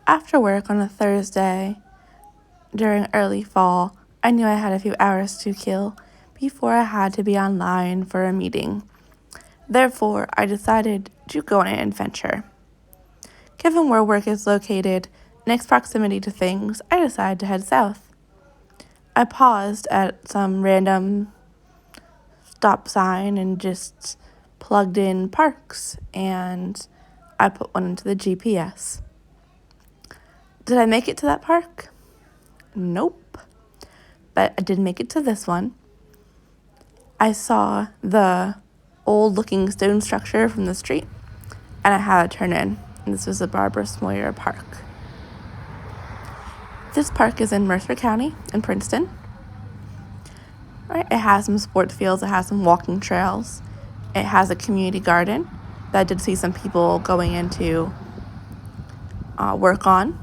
After work on a Thursday during early fall, I knew I had a few hours to kill before I had to be online for a meeting. Therefore, I decided to go on an adventure. Given where work is located and its proximity to things, I decided to head south. I paused at some random stop sign and just plugged in parks, and I put one into the GPS. Did I make it to that park? Nope. But I did make it to this one. I saw the old-looking stone structure from the street, and I had to turn in. And this was the Barbara Smoyer Park. This park is in Mercer County in Princeton. Right? It has some sports fields. It has some walking trails. It has a community garden that I did see some people going into work on.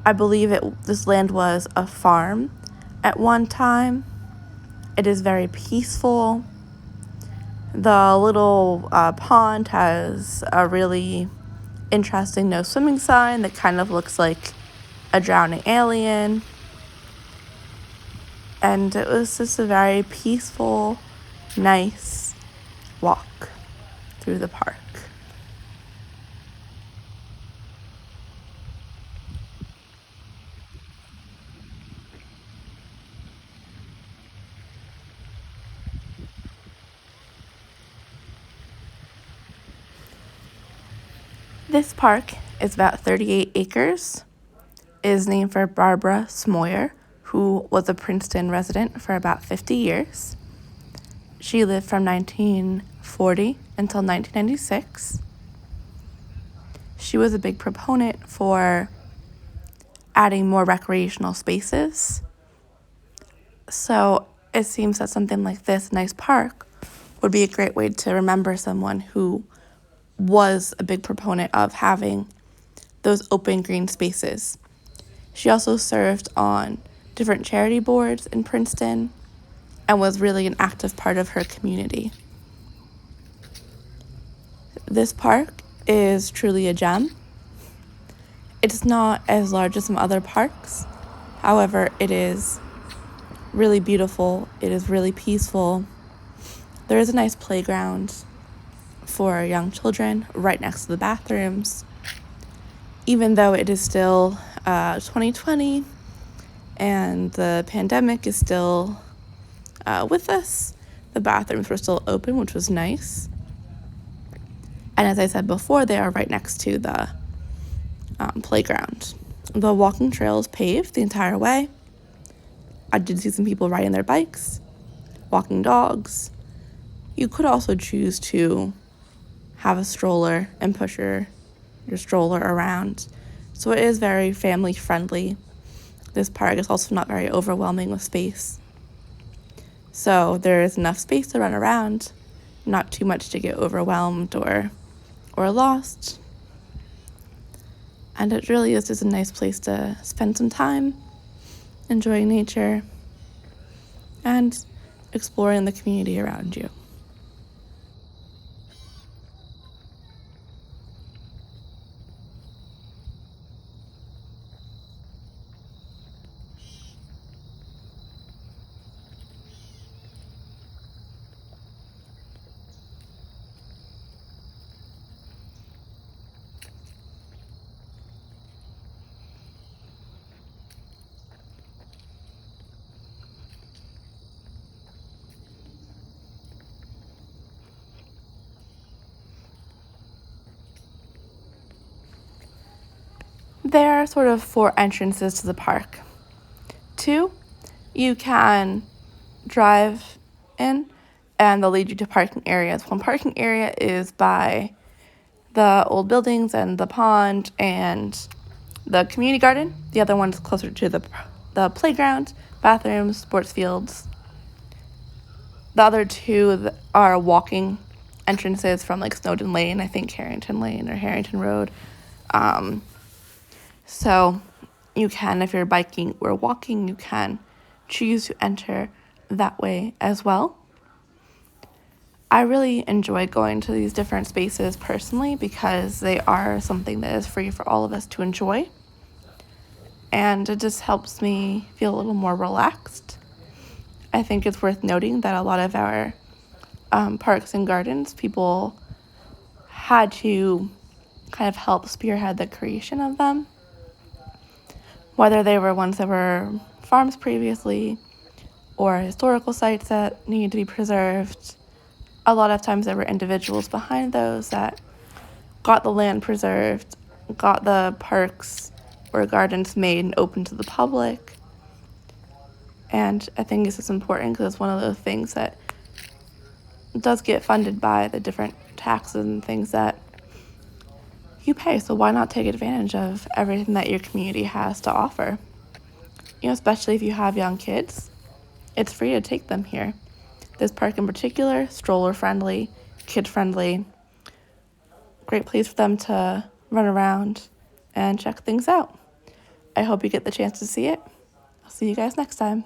I believe this land was a farm at one time. It is very peaceful. The little pond has a really interesting no swimming sign that kind of looks like a drowning alien. And it was just a very peaceful, nice walk through the park. This park is about 38 acres. It is named for Barbara Smoyer, who was a Princeton resident for about 50 years. She lived from 1940 until 1996. She was a big proponent for adding more recreational spaces. So it seems that something like this nice park would be a great way to remember someone who was a big proponent of having those open green spaces. She also served on different charity boards in Princeton and was really an active part of her community. This park is truly a gem. It's not as large as some other parks. However, it is really beautiful. It is really peaceful. There is a nice playground for young children right next to the bathrooms. Even though it is still 2020 and the pandemic is still with us, the bathrooms were still open, which was nice. And as I said before, they are right next to the playground. The walking trail is paved the entire way. I did see some people riding their bikes, walking dogs. You could also choose to have a stroller and push your stroller around. So it is very family friendly. This park is also not very overwhelming with space. So there is enough space to run around, not too much to get overwhelmed or lost. And it really is just a nice place to spend some time, enjoying nature, and exploring the community around you. There are sort of 4 entrances to the park. 2, you can drive in, and they'll lead you to parking areas. One parking area is by the old buildings and the pond and the community garden. The other one is closer to the playground, bathrooms, sports fields. The other 2 are walking entrances from like Snowden Lane, I think Harrington Lane or Harrington Road. So you can, if you're biking or walking, you can choose to enter that way as well. I really enjoy going to these different spaces personally because they are something that is free for all of us to enjoy. And it just helps me feel a little more relaxed. I think it's worth noting that a lot of our parks and gardens, people had to kind of help spearhead the creation of them. Whether they were ones that were farms previously or historical sites that needed to be preserved, a lot of times there were individuals behind those that got the land preserved, got the parks or gardens made and open to the public. And I think this is important because it's one of those things that does get funded by the different taxes and things that you pay. So why not take advantage of everything that your community has to offer? Especially if you have young kids, it's free to take them here. This park in particular, stroller friendly, kid friendly, great place for them to run around and check things out. I hope you get the chance to see it. I'll see you guys next time.